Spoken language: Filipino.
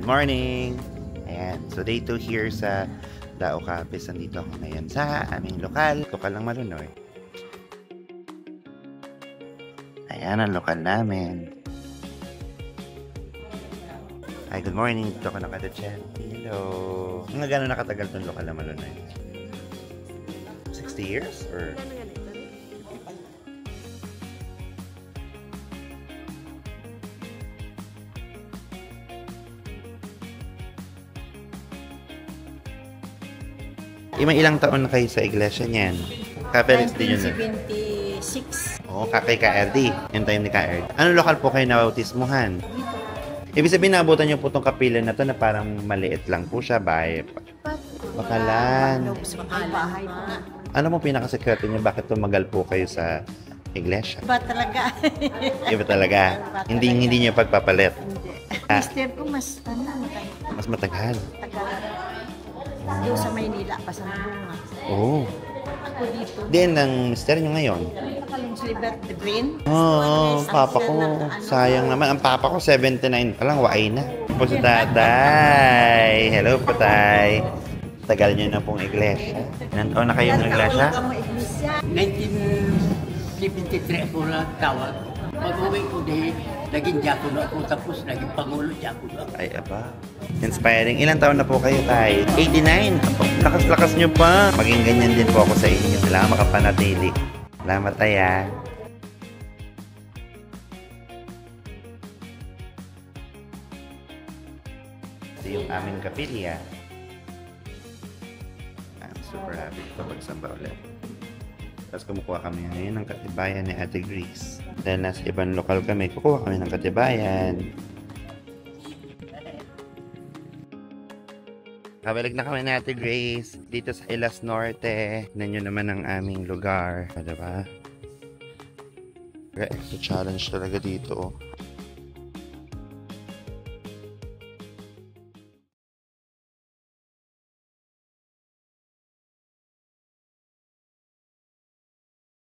morning! Ayan, so day 2 here sa Dao Capiz. Nandito ako ngayon sa aming lokal ng Malunoy. Ayan ang lokal namin. Hi, good morning. Dito ako nakadetchen. Hello. Mga gano'n nakatagal itong lokal na Malunoy? 60 years? Or... Ilang taon na kayo sa iglesia niyan? Kapelis din yun. 1976. Oo, kay KRD. Yung time ni KRD. Anong lokal po kayo nabautismuhan? Ibig sabihin, naabutan niyo po itong kapila na to na parang maliit lang po siya. Bahay pa. Bakalan. Bahay po nga. Ano mo pinakasekreto niyo? Bakit tumagal po kayo sa iglesia? Iba talaga. Iba talaga. Hindi niyo pagpapalit. Mister ko mas Mas matagal. doon sa Maynila, Pasalubungan. Oo. Ako dito. Din ang mister niyo ngayon? Nakalong si Liberty Green. Oo, papa ko. Sayang naman. Ang papa ko, 79 pa lang. Waay na. Po si tatay. Hello po, tay. Tagal niyo na pong iglesia. Ilan taon na kayo ng iglesia? 1973 ako lang tawag. Pag-uwi ko di, naging diakono ako, tapos naging pangulo diakono ako. Ay, aba. Inspiring. Ilan taon na po kayo, tay? 89. Lakas-lakas niyo pa. Maging ganyan din po ako sa inyo. Kailangan makapanatili. Salamat, tay, ah. Ito yung aming kapilya. I'm super happy ito pagsamba ulit. Tapos kumukuha kami ngayon ng katibayan ni Ate Grace. Dahil nasa ibang lokal kami, kukuha kami ng katibayan. Kabalig na kami ni Ate Grace dito sa Ilas Norte. Tignan nyo naman ang aming lugar. Diba? Extra challenge talaga dito.